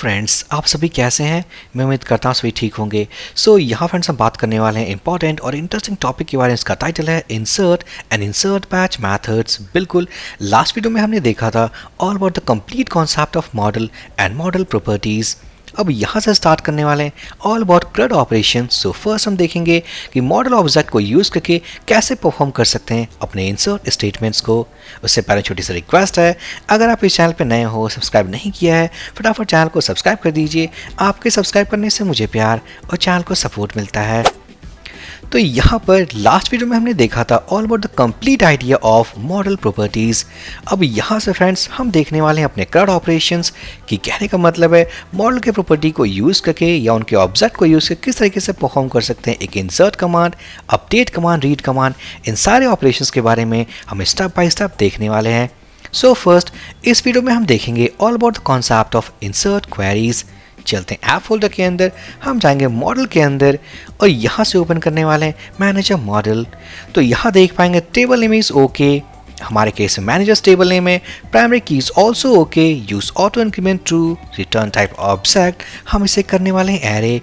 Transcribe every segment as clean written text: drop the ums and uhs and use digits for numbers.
Friends, आप सभी कैसे हैं? मैं उम्मीद करता हूँ सभी ठीक होंगे। यहाँ फ्रेंड्स हम बात करने वाले हैं इंपॉर्टेंट और इंटरेस्टिंग टॉपिक के बारे में। इसका टाइटल है insert and insert batch methods. बिल्कुल लास्ट वीडियो में हमने देखा था all about the complete concept of model and model properties. अब यहाँ से स्टार्ट करने वाले हैं all about CRUD operation. First हम देखेंगे कि मॉडल ऑब्जेक्ट को यूज़ करके कैसे परफॉर्म कर सकते हैं अपने इंसर्ट स्टेटमेंट्स को। उससे पहले छोटी सी रिक्वेस्ट है, अगर आप इस चैनल पर नए हो, सब्सक्राइब नहीं किया है, फटाफट चैनल को सब्सक्राइब कर दीजिए। आपके सब्सक्राइब करने से मुझे प्यार और चैनल को सपोर्ट मिलता है। तो यहाँ पर लास्ट वीडियो में हमने देखा था all about the complete idea of model properties. अब यहाँ से फ्रेंड्स हम देखने वाले हैं अपने CRUD ऑपरेशंस की। कहने का मतलब है मॉडल के प्रॉपर्टी को यूज़ करके या उनके ऑब्जेक्ट को यूज़ करके किस तरीके से परफॉर्म कर सकते हैं एक insert command, update command, read command. इन सारे ऑपरेशंस के बारे में हम स्टेप बाय स्टेप देखने वाले हैं। फर्स्ट इस वीडियो में हम देखेंगे all about the concept of insert queries. चलते हैं ऐप फोल्डर के अंदर, हम जाएंगे मॉडल के अंदर और यहाँ से ओपन करने वाले हैं मैनेजर मॉडल। तो यहाँ देख पाएंगे टेबल नेम इज ओके, हमारे केस में मैनेजर्स टेबल नेम है, प्राइमरी की is also okay, use auto increment true, return type object, हम इसे करने वाले हैं एरे।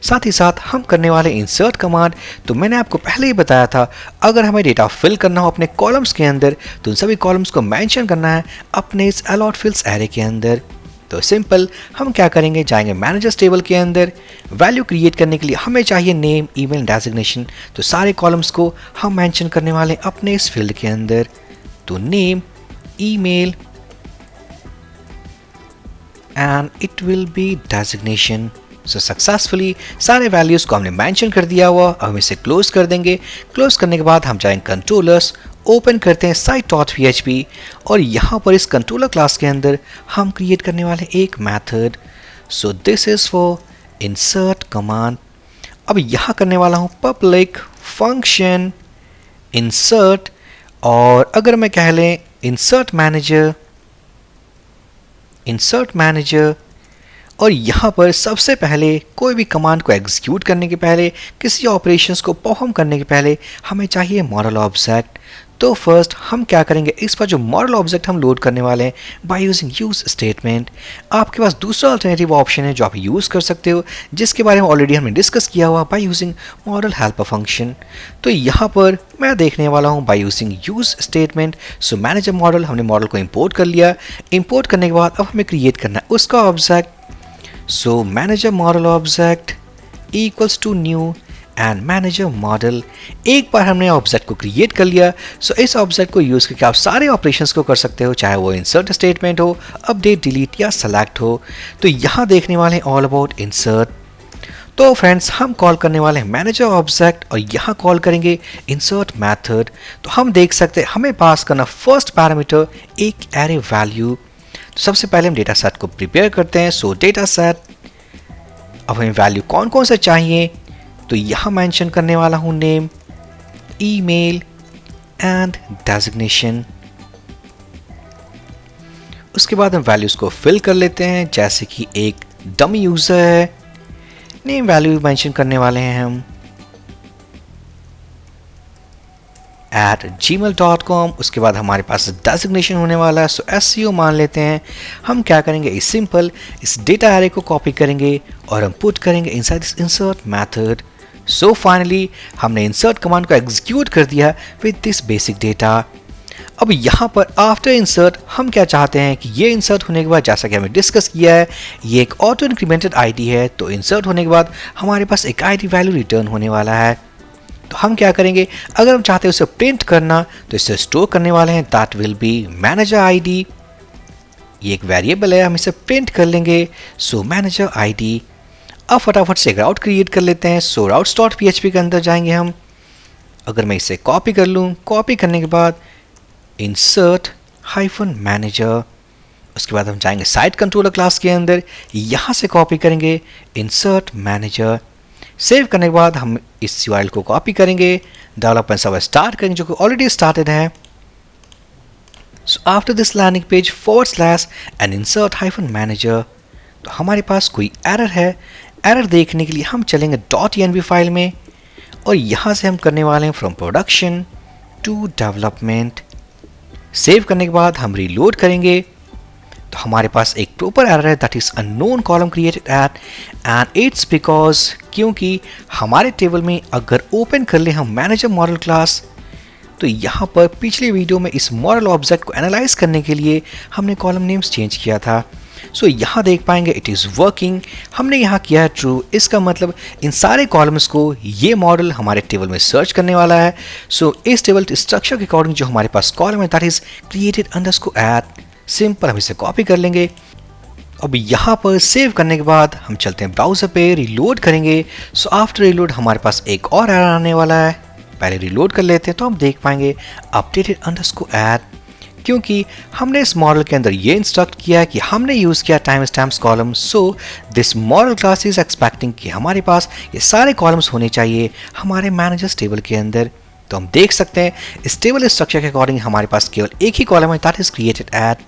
साथ ही साथ हम करने वाले इंसर्ट कमांड। तो मैंने आपको पहले ही बताया था अगर हमें डेटा फिल करना हो अपने कॉलम्स के अंदर तो उन सभी कॉलम्स को मेंशन करना है अपने इस अलॉट फिल्स एरे के अंदर। तो सिंपल हम क्या करेंगे, जाएंगे मैनेजर्स टेबल के अंदर। वैल्यू क्रिएट करने के लिए हमें चाहिए नेम, ईमेल, डेजिग्नेशन। तो सारे कॉलम्स को हम मेंशन करने वाले अपने इस फील्ड के अंदर। तो name, email and it will be designation. Successfully सारे वैल्यूज को हमने मेंशन कर दिया हुआ। अब हम इसे क्लोज कर देंगे। क्लोज करने के बाद हम जाएंगे कंट्रोलर्स, ओपन करते हैं site.php और यहाँ पर इस कंट्रोलर क्लास के अंदर हम क्रिएट करने वाले एक method. This is for insert command. अब यहाँ करने वाला हूँ पब्लिक फंक्शन इंसर्ट, और अगर मैं कह लें इंसर्ट मैनेजर, और यहाँ पर सबसे पहले कोई भी कमांड को एग्जीक्यूट करने के पहले, किसी ऑपरेशंस को परफॉर्म करने के पहले हमें चाहिए मॉडल ऑब्जेक्ट। तो फर्स्ट हम क्या करेंगे, इस पर जो मॉडल ऑब्जेक्ट हम लोड करने वाले हैं बाय यूजिंग यूज स्टेटमेंट। आपके पास दूसरा अल्टरनेटिव ऑप्शन है जो आप यूज़ कर सकते हो, जिसके बारे में ऑलरेडी हमने डिस्कस किया हुआ, by using model helper function. तो यहाँ पर मैं देखने वाला हूँ by using use statement. Manager model, हमने मॉडल को इम्पोर्ट कर लिया। इम्पोर्ट करने के बाद अब हमें क्रिएट करना है उसका object. Manager model object equals to new and manager model. एक बार हमने ऑब्जेक्ट को क्रिएट कर लिया, इस ऑब्जेक्ट को यूज़ करके आप सारे ऑपरेशंस को कर सकते हो, चाहे वो इंसर्ट स्टेटमेंट हो, अपडेट, डिलीट या सेलेक्ट हो। तो यहाँ देखने वाले हैं ऑल अबाउट इंसर्ट। तो फ्रेंड्स हम कॉल करने वाले हैं मैनेजर ऑब्जेक्ट और यहाँ कॉल करेंगे इंसर्ट मेथड। तो हम देख सकते हैं हमें पास करना फर्स्ट पैरामीटर एक एरे वैल्यू। सबसे पहले हम डेटा सेट को प्रिपेयर करते हैं। डेटा सेट, अब हमें वैल्यू कौन कौन से चाहिए, तो यहाँ मेंशन करने वाला हूँ नेम, ईमेल एंड डेजिग्नेशन। उसके बाद हम वैल्यूज को फिल कर लेते हैं, जैसे कि एक डमी यूजर है, नेम वैल्यू मेंशन करने वाले हैं हम @gmail.com। उसके बाद हमारे पास डेजिग्नेशन होने वाला है, SEO मान लेते हैं। हम क्या करेंगे, इस सिंपल इस डेटा एरे को कॉपी करेंगे और हम पुट करेंगे inside this insert method. Finally हमने इंसर्ट कमांड को एग्जीक्यूट कर दिया विद दिस बेसिक डेटा। अब यहाँ पर आफ्टर इंसर्ट हम क्या चाहते हैं कि ये इंसर्ट होने के बाद, जैसा कि हमने डिस्कस किया है, ये एक ऑटो इंक्रीमेंटेड आईडी है। तो इंसर्ट होने के बाद हमारे पास एक आईडी वैल्यू रिटर्न होने वाला है। तो हम क्या करेंगे, अगर हम चाहते हैं उसे प्रिंट करना तो इसे स्टोर करने वाले हैं, that will be manager ID. ये एक वेरिएबल है, हम इसे प्रिंट कर लेंगे। Manager ID. अब फटाफट से एक राउट क्रिएट कर लेते हैं। routes.php के अंदर जाएंगे हम। अगर मैं इसे कॉपी कर लूँ, कॉपी करने के बाद इंसर्ट -मैनेजर, उसके बाद हम जाएंगे साइट कंट्रोलर क्लास के अंदर, यहाँ से कॉपी करेंगे इंसर्ट मैनेजर। सेव करने के बाद हम इस URL को कॉपी करेंगे, डेवलपमेंट सर्वर स्टार्ट करेंगे जो कि ऑलरेडी स्टार्टेड है। After this landing page / and insert -manager, तो हमारे पास कोई एरर है। एरर देखने के लिए हम चलेंगे .env फाइल में और यहाँ से हम करने वाले हैं from production to development. Save करने के बाद हम रीलोड करेंगे। तो हमारे पास एक प्रॉपर एरर है, that is unknown column created at, and it's because क्योंकि हमारे टेबल में अगर ओपन कर ले हम मैनेजर मॉडल क्लास, तो यहाँ पर पिछले वीडियो में इस मॉडल ऑब्जेक्ट को एनालाइज करने के लिए हमने कॉलम नेम्स चेंज किया था। सो यहाँ देख पाएंगे इट इज़ वर्किंग, हमने यहाँ किया है ट्रू, इसका मतलब इन सारे कॉलम्स को ये मॉडल हमारे टेबल में सर्च करने वाला है। सो इस टेबल स्ट्रक्चर के अकॉर्डिंग जो हमारे पास कॉलम है that is created underscore at, simple हम इसे कॉपी कर लेंगे। अब यहाँ पर सेव करने के बाद हम चलते हैं ब्राउजर पे, रिलोड करेंगे। सो आफ्टर रिलोड हमारे पास एक और एरर आने वाला है, पहले रिलोड कर लेते हैं तो हम देख पाएंगे अपडेटेड अंडरस्कोर एट, क्योंकि हमने इस मॉडल के अंदर ये इंस्ट्रक्ट किया है कि हमने यूज़ किया time stamps column. So this model class is expecting कि हमारे पास ये सारे कॉलम्स होने चाहिए हमारे मैनेजर्स टेबल के अंदर। तो हम देख सकते हैं इस टेबल स्ट्रक्चर के अकॉर्डिंग हमारे पास केवल एक ही कॉलम है दैट इज क्रिएटेड एट।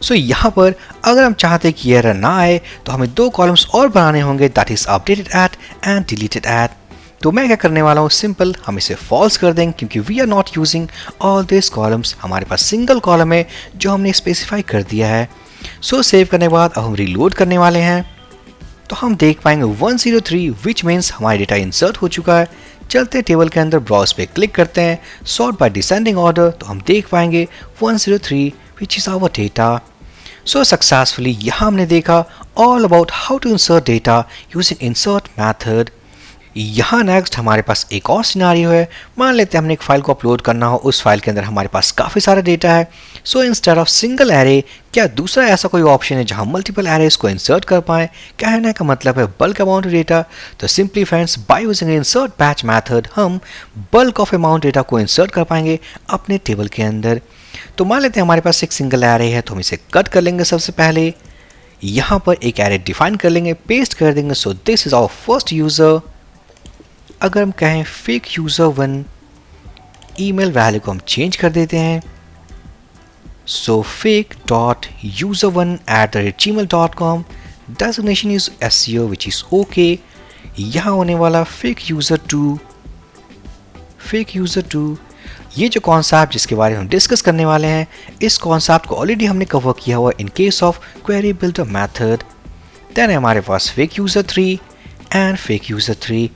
सो यहाँ पर अगर हम चाहते हैं कि ये एरर ना आए तो हमें दो कॉलम्स और बनाने होंगे that is updated at and deleted at. तो मैं क्या करने वाला हूँ, सिंपल हम इसे फॉल्स कर देंगे क्योंकि we are not using all this columns, हमारे पास सिंगल कॉलम है जो हमने स्पेसिफाई कर दिया है। सो सेव करने के बाद अब हम रिलोड करने वाले हैं तो हम देख पाएंगे 103 विच मीन्स हमारा डेटा इंसर्ट हो चुका है। चलते टेबल के अंदर ब्राउज पे क्लिक करते हैं, सॉर्ट बाय डिसेंडिंग ऑर्डर, तो हम देख पाएंगे 103 which is our data. So successfully यहाँ हमने देखा all about how to insert data using insert method. यहाँ नेक्स्ट हमारे पास एक और सिनारियो है, मान लेते हैं हमने एक फाइल को अपलोड करना हो, उस फाइल के अंदर हमारे पास काफ़ी सारा डेटा है। So instead of single array, क्या दूसरा ऐसा कोई ऑप्शन है जहाँ मल्टीपल एरेज को इंसर्ट कर पाएँ? कहने का मतलब है बल्क अमाउंट डेटा। तो simply friends by using insert batch method हम बल्क ऑफ अमाउंट डेटा को इंसर्ट कर पाएंगे अपने टेबल के अंदर। तो मान लेते हैं हमारे पास एक सिंगल एरे है, तो हम इसे कट कर लेंगे। सबसे पहले यहाँ पर एक एरे डिफाइन कर लेंगे, पेस्ट कर देंगे। So this is our first user. अगर हम कहें फेक यूज़र 1, ईमेल वैल्यू को हम चेंज कर देते हैं। So fake dot user 1@gmail.com, designation is SEO which is okay. यहाँ होने वाला फेक यूज़र 2, ये जो कॉन्सेप्ट जिसके बारे में हम डिस्कस करने वाले हैं, इस कॉन्सेप्ट को ऑलरेडी हमने कवर किया हुआ in case of query builder method. Then हमारे पास fake user 3 and fake user 3,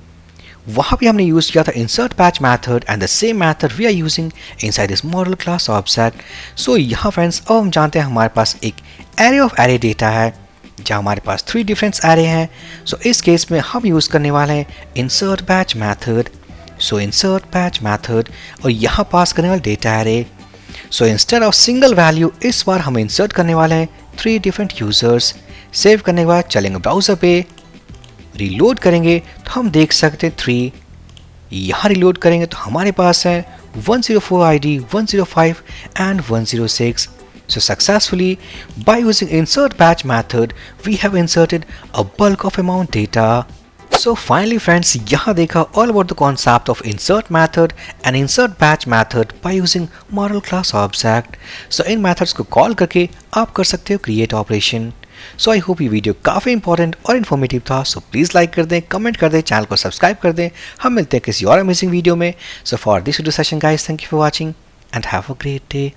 वहाँ भी हमने यूज़ किया था insert batch method and the same method we are using inside this model class object. So यहाँ फ्रेंड्स अब हम जानते हैं हमारे पास एक एरे ऑफ एरे डेटा है जहाँ हमारे पास 3 डिफरेंट एरे हैं। सो इस केस में हम यूज़ करने वाले हैं इंसर्ट बैच मैथड। सो इंसर्ट बैच मैथड और यहाँ पास करने वाले data array. So instead of single value इस बार हम इंसर्ट करने वाले हैं 3 डिफरेंट यूज़र्स। सेव करने के बाद चलेंगे ब्राउज़र पे, रिलोड करेंगे तो हम देख सकते हैं 3। यहाँ रिलोड करेंगे तो हमारे पास है 104 ID, 105 and 106। So successfully by using insert batch method we have inserted a bulk of amount data. So finally friends, यहाँ देखा all about the concept of insert method and insert batch method by using model class object. So in methods को call करके आप कर सकते हो create operation. So I hope ये video काफ़ी इंपॉर्टेंट और इन्फॉर्मेटिव था। सो प्लीज़ लाइक कर दें, कमेंट कर दें, चैनल को सब्सक्राइब कर दें। हम मिलते हैं किसी और अमेजिंग वीडियो में। So for this video session guys, thank you for watching and have a great day.